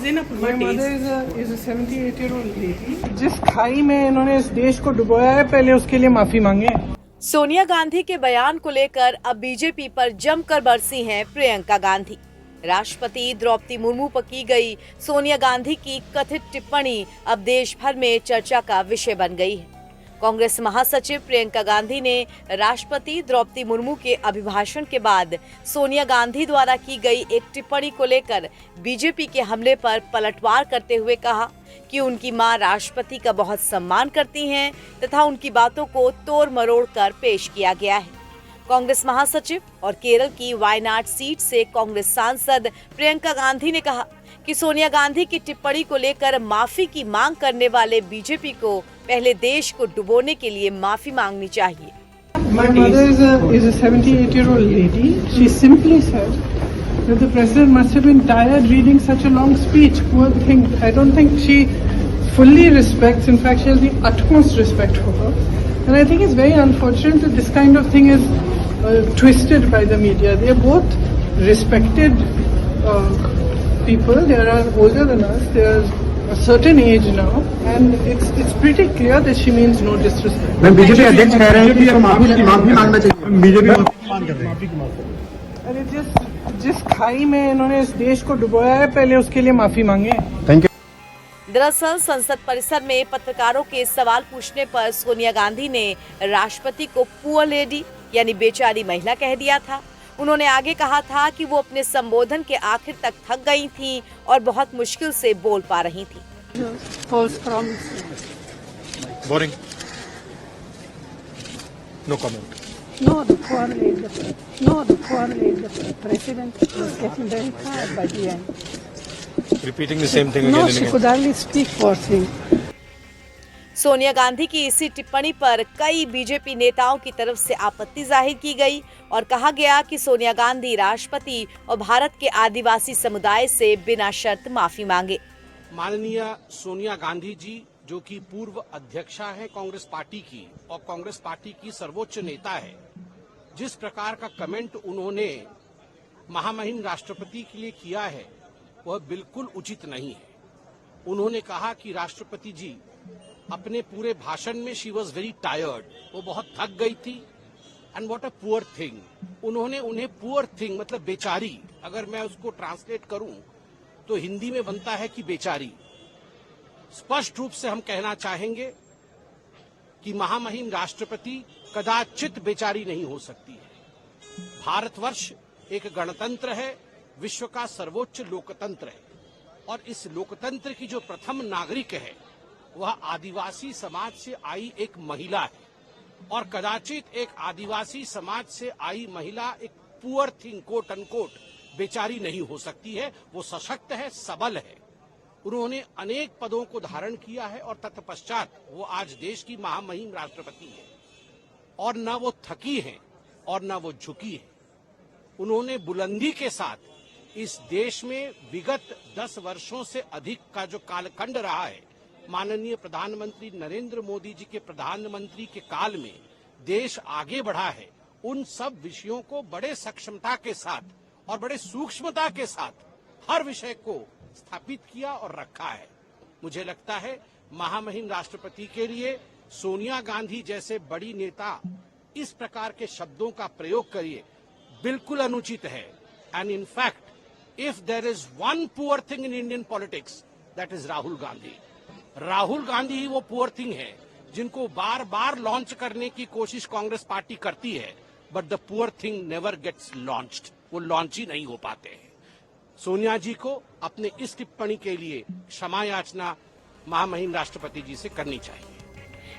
My mother is a 78-year-old lady. जिस खाई में इन्होंने इस देश को डुबोया है, पहले उसके लिए माफी मांगे। सोनिया गांधी के बयान को लेकर अब बीजेपी पर जमकर बरसी हैं प्रियंका गांधी। राष्ट्रपति द्रौपदी मुर्मू पर की गई सोनिया गांधी की कथित टिप्पणी अब देश भर में चर्चा का विषय बन गई है। कांग्रेस महासचिव प्रियंका गांधी ने राष्ट्रपति द्रौपदी मुर्मू के अभिभाषण के बाद सोनिया गांधी द्वारा की गई एक टिप्पणी को लेकर बीजेपी के हमले पर पलटवार करते हुए कहा कि उनकी मां राष्ट्रपति का बहुत सम्मान करती हैं तथा उनकी बातों को तोड़ मरोड़ कर पेश किया गया है। कांग्रेस महासचिव और केरल की वायनाड सीट से कांग्रेस सांसद प्रियंका गांधी ने कहा कि सोनिया गांधी की टिप्पणी को लेकर माफी की मांग करने वाले बीजेपी को पहले देश को डुबोने के लिए माफी मांगनी चाहिए। My mother is a 78-year-old lady. She simply said that the president must have been tired reading such a long speech. Poor thing. I don't think she fully respects. In fact, she has the utmost respect for her. And I think it's very unfortunate that this kind of thing is twisted by the media. They are both respected people. They are older than us. They are a certain age now, and it's pretty clear that she means no disrespect. मैं BJP अध्यक्ष कह रहे हैं कि माफी मांगना चाहिए। BJP मांग कर रहे हैं। अरे जिस खाई में इन्होंने इस देश को डुबोया है, पहले उसके लिए माफी मांगे। Thank you. दरअसल संसद परिसर में पत्रकारों के सवाल पूछने पर सोनिया गांधी ने राष्ट्रपति को पुअर लेडी यानी बेचारी महिला कह दिया था। उन्होंने आगे कहा था कि वो अपने संबोधन के आखिर तक थक गई थीं और बहुत मुश्किल से बोल पा रही थीं। Boring. No comment. No, the poor lady, the president was getting very tired by the end. Repeating the same thing again No, and she again. could hardly speak, poor thing. Sonia Gandhi की इसी टिप्पणी पर कई बीजेपी नेताओं की तरफ से आपत्ति जाहिर की गई और कहा गया कि सोनिया गांधी राष्ट्रपति और भारत के आदिवासी समुदाय से बिना शर्त माफी मांगे। माननीय सोनिया गांधी जी, जो कि पूर्व अध्यक्षा है कांग्रेस पार्टी की और कांग्रेस पार्टी की सर्वोच्च नेता है, जिस प्रकार का कमेंट उन्होंने महामहिम राष्ट्रपति के लिए किया है वह बिल्कुल उचित नहीं है। उन्होंने कहा कि राष्ट्रपति जी अपने पूरे भाषण में शी वॉज वेरी टायर्ड, वो बहुत थक गई थी। And what a poor thing, उन्होंने उन्हें पुअर थिंग मतलब बेचारी, अगर मैं उसको ट्रांसलेट करूं तो हिंदी में बनता है कि बेचारी। स्पष्ट रूप से हम कहना चाहेंगे कि महामहिम राष्ट्रपति कदाचित बेचारी नहीं हो सकती है। भारतवर्ष एक गणतंत्र है, विश्व का सर्वोच्च लोकतंत्र है, और इस लोकतंत्र की जो प्रथम नागरिक है वह आदिवासी समाज से आई एक महिला है, और कदाचित एक आदिवासी समाज से आई महिला एक पुअर थिंग कोट अनकोट बेचारी नहीं हो सकती है। वो सशक्त है, सबल है। उन्होंने अनेक पदों को धारण किया है और तत्पश्चात वो आज देश की महामहिम राष्ट्रपति है, और न वो थकी है और न वो झुकी है। उन्होंने बुलंदी के साथ इस देश में विगत 10 वर्षों से अधिक का जो कालखंड रहा है, माननीय प्रधानमंत्री नरेंद्र मोदी जी के प्रधानमंत्री के काल में देश आगे बढ़ा है, उन सब विषयों को बड़े सक्षमता के साथ और बड़े सूक्ष्मता के साथ हर विषय को स्थापित किया और रखा है। मुझे लगता है महामहिम राष्ट्रपति के लिए सोनिया गांधी जैसे बड़ी नेता इस प्रकार के शब्दों का प्रयोग करिए बिल्कुल अनुचित है। And in fact if there is one poor thing in Indian politics, that is Rahul Gandhi. Rahul Gandhi ही वो पुअर थिंग है जिनको बार बार लॉन्च करने की कोशिश कांग्रेस पार्टी करती है, but the poor thing never gets launched, वो लॉन्च ही नहीं हो पाते हैं। सोनिया जी को अपने इस टिप्पणी के लिए क्षमा याचना महामहिम राष्ट्रपति जी से करनी चाहिए।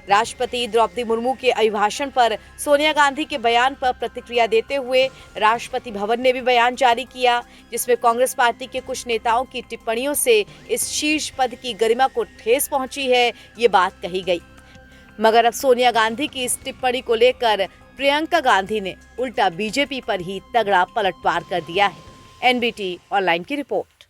राष्ट्रपति द्रौपदी मुर्मू के अभिभाषण पर सोनिया गांधी के बयान पर प्रतिक्रिया देते हुए राष्ट्रपति भवन ने भी बयान जारी किया, जिसमें कांग्रेस पार्टी के कुछ नेताओं की टिप्पणियों से इस शीर्ष पद की गरिमा को ठेस पहुंची है, ये बात कही गई। मगर अब सोनिया गांधी की इस टिप्पणी को लेकर प्रियंका गांधी ने उल्टा बीजेपी पर ही तगड़ा पलटवार कर दिया है। एनबीटी ऑनलाइन की रिपोर्ट।